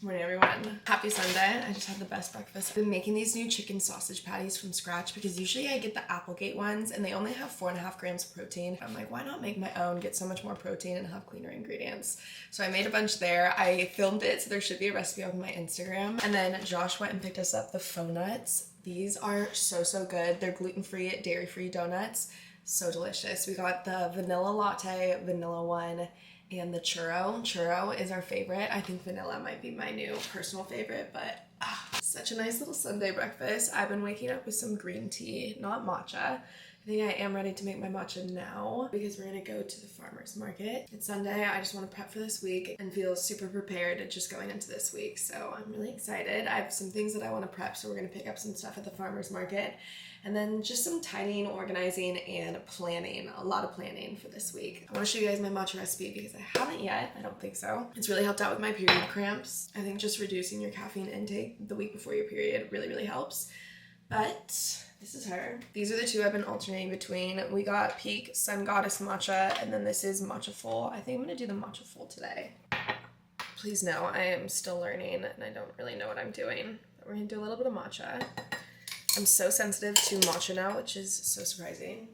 Morning everyone. Happy Sunday. I just had the best breakfast. I've been making these new chicken sausage patties from scratch because usually I get the Applegate ones and they only have 4.5 grams of protein. I'm like, why not make my own, get so much more protein and have cleaner ingredients? So I made a bunch there. I filmed it, so there should be a recipe on my Instagram. And then Josh went and picked us up the faux nuts. These are so good. They're gluten-free, dairy-free donuts. So delicious. We got the vanilla latte, vanilla one, and the churro. Churro is our favorite. I think vanilla might be my new personal favorite, but such a nice little Sunday breakfast. I've been waking up with some green tea, not matcha. I think I am ready to make my matcha now because we're gonna go to the farmer's market. It's Sunday. I just want to prep for this week and feel super prepared just going into this week. So I'm really excited. I have some things that I want to prep, so we're gonna pick up some stuff at the farmer's market. And then just some tidying, organizing, and planning. A lot of planning for this week. I want to show you guys my matcha recipe because I haven't yet. I don't think so. It's really helped out with my period cramps. I think just reducing your caffeine intake the week before your period really helps. But this is her. These are the two I've been alternating between. We got Peak Sun Goddess Matcha, and then this is Matcha Full. I think I'm gonna do the Matcha Full today. Please know I am still learning and I don't really know what I'm doing. But we're gonna do a little bit of matcha. I'm so sensitive to matcha now, which is so surprising.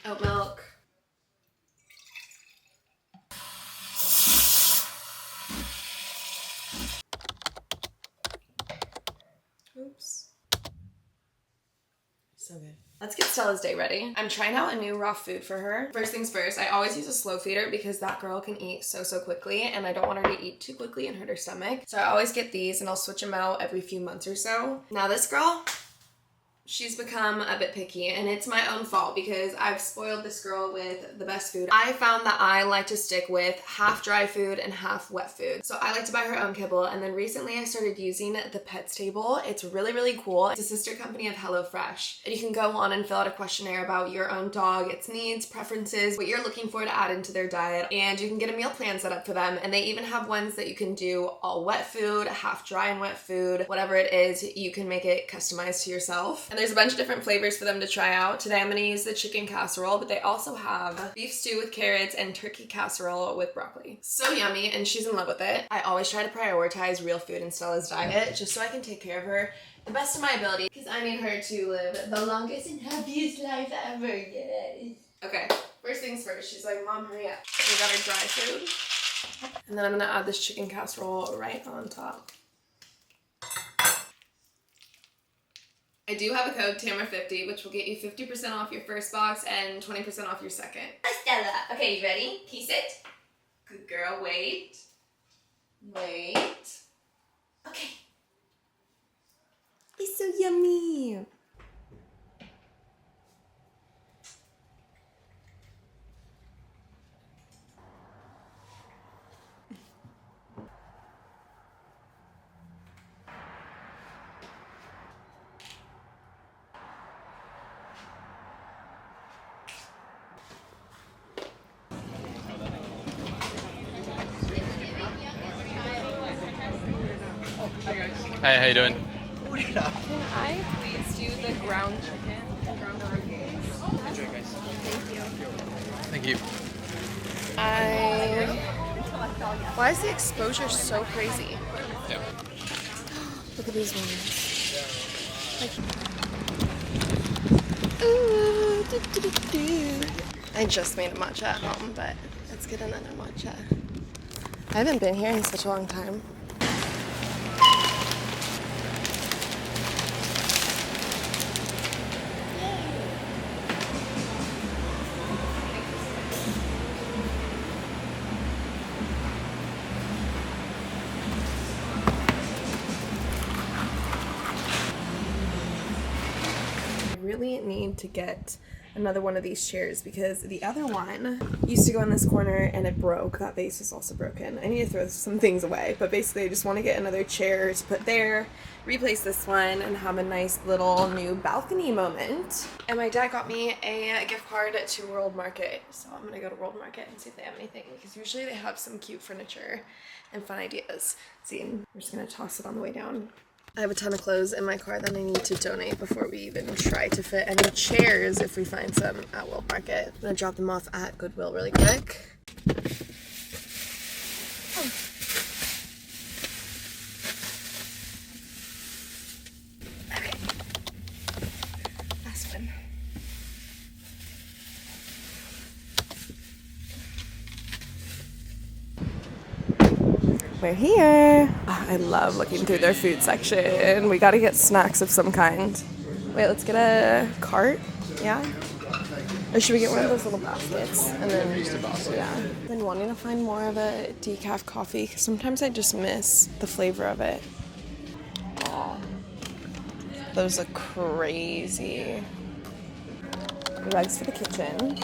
Oat milk. Oops. So good. Let's get Stella's day ready. I'm trying out a new raw food for her. First things first, I always use a slow feeder because that girl can eat so quickly and I don't want her to eat too quickly and hurt her stomach. So I always get these and I'll switch them out every few months or so. Now this girl, she's become a bit picky and it's my own fault because I've spoiled this girl with the best food. I found that I like to stick with half dry food and half wet food. So I like to buy her own kibble, and then recently I started using the Pets Table. It's really cool. It's a sister company of HelloFresh. And you can go on and fill out a questionnaire about your own dog, its needs, preferences, what you're looking for to add into their diet, and you can get a meal plan set up for them. And they even have ones that you can do all wet food, half dry and wet food, whatever it is, you can make it customized to yourself. And there's a bunch of different flavors for them to try out. Today I'm going to use the chicken casserole, but they also have beef stew with carrots and turkey casserole with broccoli. So yummy, and she's in love with it. I always try to prioritize real food in Stella's diet just so I can take care of her the best of my ability because I need her to live the longest and happiest life ever, yes. Okay, first things first, she's like, Mom, hurry up. We got her dry food. And then I'm going to add this chicken casserole right on top. I do have a code, TAMRA50, which will get you 50% off your first box and 20% off your second. Hi, Stella. Okay, you ready? Piece it. Good girl. Wait. Okay. It's so yummy. Hey, how you doing? Can I please do the ground chicken and ground turkey? Enjoy, guys. Thank you. Thank you. Why is the exposure so crazy? Yeah. Look at these ones. Ooh, I just made a matcha at home, but let's get another matcha. I haven't been here in such a long time. Really need to get another one of these chairs because the other one used to go in this corner and it broke. That vase is also broken. I need to throw some things away, but basically I just want to get another chair to put there, replace this one, and have a nice little new balcony moment. And my dad got me a gift card to World Market, so I'm gonna go to World Market and see if they have anything because usually they have some cute furniture and fun ideas. See, I'm just gonna toss it on the way down. I have a ton of clothes in my car that I need to donate before we even try to fit any chairs if we find some at World Market. I'm gonna drop them off at Goodwill really quick. We're here. Oh, I love looking through their food section. We gotta get snacks of some kind. Wait, let's get a cart. Yeah? Or should we get one of those little baskets? And then just a basket. Yeah. I've been wanting to find more of a decaf coffee because sometimes I just miss the flavor of it. Oh, those look crazy. Rugs for the kitchen.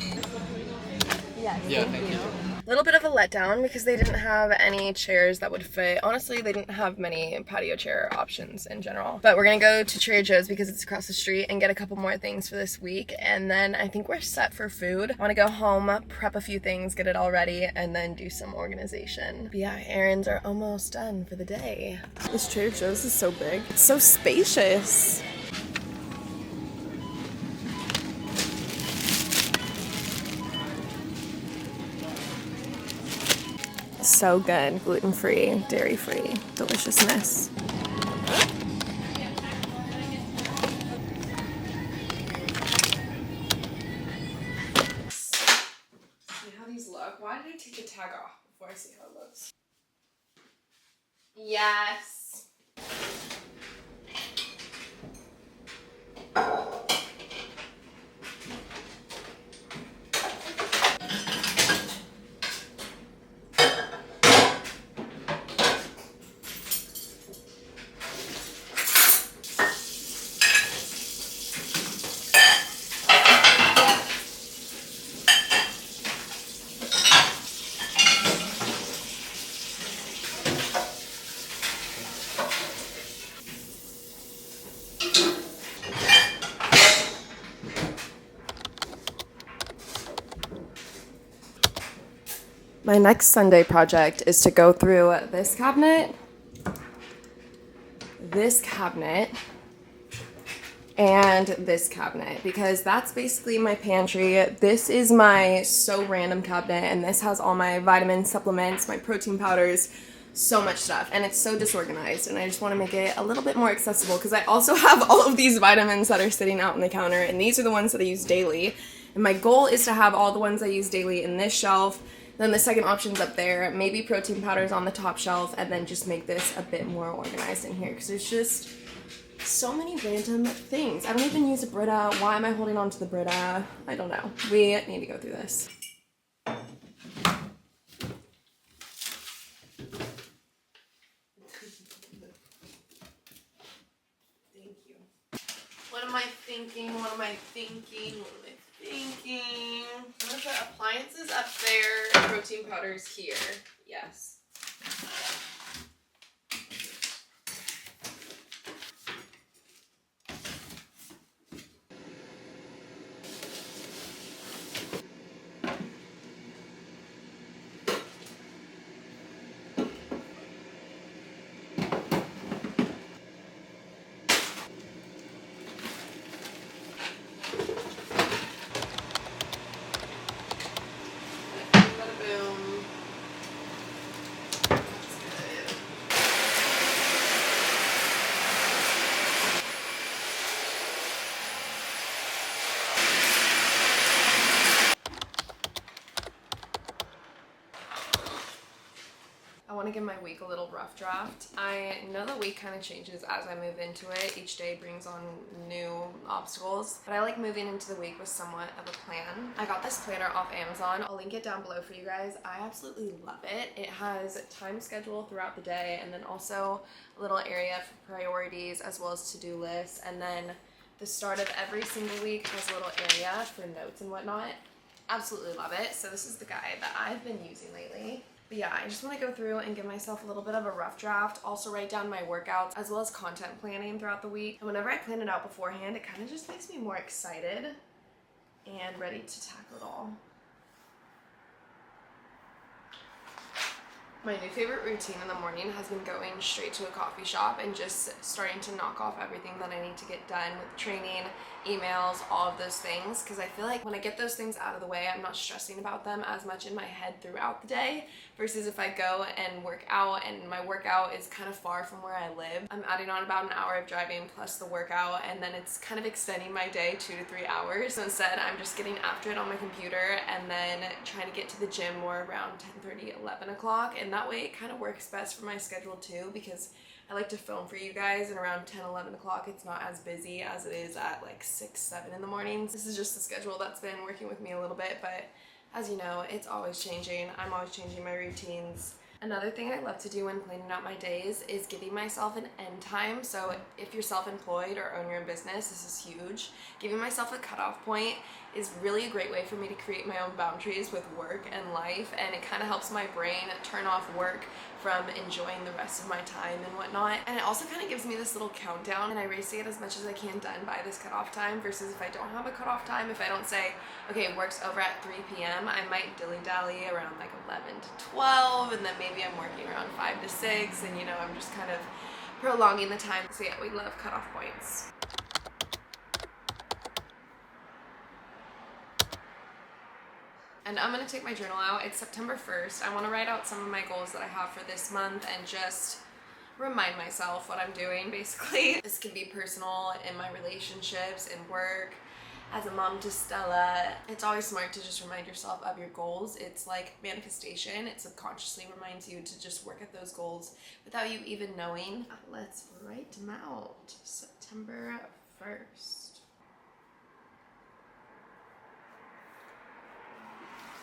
Yes, Yeah, thank you. A little bit of a letdown because they didn't have any chairs that would fit. Honestly, they didn't have many patio chair options in general. But we're gonna go to Trader Joe's because it's across the street and get a couple more things for this week. And then I think we're set for food. I wanna go home, prep a few things, get it all ready, and then do some organization. But yeah, errands are almost done for the day. This Trader Joe's is so big. It's so spacious. So good, gluten-free, dairy-free, deliciousness. See how these look? Why did I take the tag off before I see how it looks? Yes. My next Sunday project is to go through this cabinet, and this cabinet, because that's basically my pantry. This is my so random cabinet, and this has all my vitamins, supplements, my protein powders, so much stuff, and it's so disorganized, and I just want to make it a little bit more accessible because I also have all of these vitamins that are sitting out on the counter, and these are the ones that I use daily, and my goal is to have all the ones I use daily in this shelf. Then the second option's up there, maybe protein powders on the top shelf, and then just make this a bit more organized in here because there's just so many random things. I don't even use a Brita. Why am I holding on to the Brita? I don't know. We need to go through this. Thank you. What am I thinking? What am I thinking? What am I thinking? I'm gonna put appliances up there, protein powders here. Yes. I want to give my week a little rough draft. I know the week kind of changes as I move into it. Each day brings on new obstacles, but I like moving into the week with somewhat of a plan. I got this planner off Amazon. I'll link it down below for you guys. I absolutely love it. It has time schedule throughout the day and then also a little area for priorities as well as to-do lists. And then the start of every single week has a little area for notes and whatnot. Absolutely love it. So this is the guide that I've been using lately. But yeah, I just want to go through and give myself a little bit of a rough draft, also write down my workouts as well as content planning throughout the week. And whenever I plan it out beforehand, it kind of just makes me more excited and ready to tackle it all. My new favorite routine in the morning has been going straight to a coffee shop and just starting to knock off everything that I need to get done with training, emails, all of those things, because I feel like when I get those things out of the way, I'm not stressing about them as much in my head throughout the day, versus if I go and work out and my workout is kind of far from where I live. I'm adding on about an hour of driving plus the workout, and then it's kind of extending my day 2 to 3 hours. So instead, I'm just getting after it on my computer and then trying to get to the gym more around 10:30, 11 o'clock, and and that way it kind of works best for my schedule too, because I like to film for you guys, and around 10-11 o'clock it's not as busy as it is at like 6-7 in the mornings. This is just the schedule that's been working with me a little bit, but as you know, it's always changing. I'm always changing my routines. Another thing I love to do when planning out my days is giving myself an end time. So if you're self-employed or own your own business, this is huge. Giving myself a cutoff point is really a great way for me to create my own boundaries with work and life, and it kind of helps my brain turn off work from enjoying the rest of my time and whatnot. And it also kind of gives me this little countdown, and I race to get as much as I can done by this cutoff time, versus if I don't have a cutoff time, if I don't say, okay, work's over at 3 p.m., I might dilly-dally around like 11 to 12, and then maybe I'm working around 5 to 6, and you know, I'm just kind of prolonging the time. So yeah, we love cutoff points. And I'm going to take my journal out. It's September 1st. I want to write out some of my goals that I have for this month and just remind myself what I'm doing, basically. This can be personal, in my relationships, in work, as a mom to Stella. It's always smart to just remind yourself of your goals. It's like manifestation. It subconsciously reminds you to just work at those goals without you even knowing. Let's write them out. September 1st.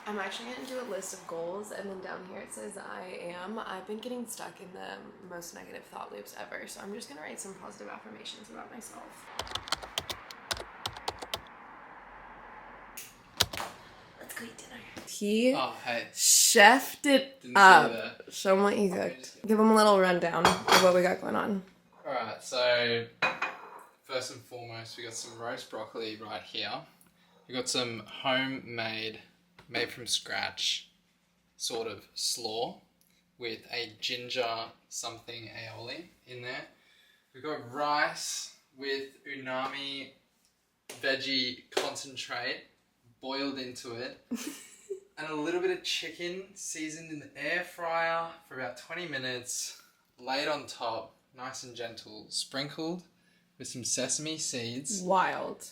I'm actually going to do a list of goals, and then down here it says I've been getting stuck in the most negative thought loops ever, so I'm just going to write some positive affirmations about myself. Let's go eat dinner. He chefed it up. Show him what you cooked. Give him a little rundown of what we got going on. Alright, so first and foremost, we got some roast broccoli right here. We got some homemade, made from scratch, sort of slaw with a ginger something aioli in there. We've got rice with unami veggie concentrate boiled into it, and a little bit of chicken seasoned in the air fryer for about 20 minutes, laid on top, nice and gentle, sprinkled with some sesame seeds. Wild.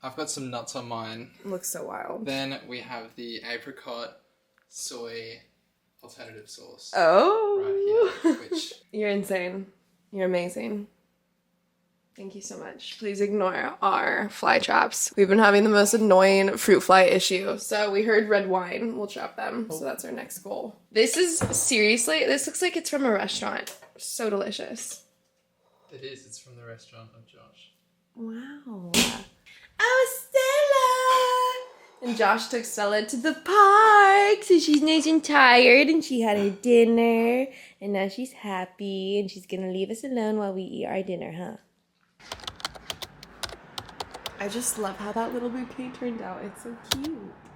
I've got some nuts on mine. Looks so wild. Then we have the apricot soy alternative sauce. Oh. Right here, which... You're insane. You're amazing. Thank you so much. Please ignore our fly traps. We've been having the most annoying fruit fly issue. So we heard red wine. We'll trap them. So that's our next goal. This is seriously, this looks like it's from a restaurant. So delicious. It is. It's from the restaurant of Josh. Wow. Oh, Stella! And Josh took Stella to the park, so she's nice and tired, and she had her dinner, and now she's happy, and she's gonna leave us alone while we eat our dinner, huh? I just love how that little bouquet turned out. It's so cute.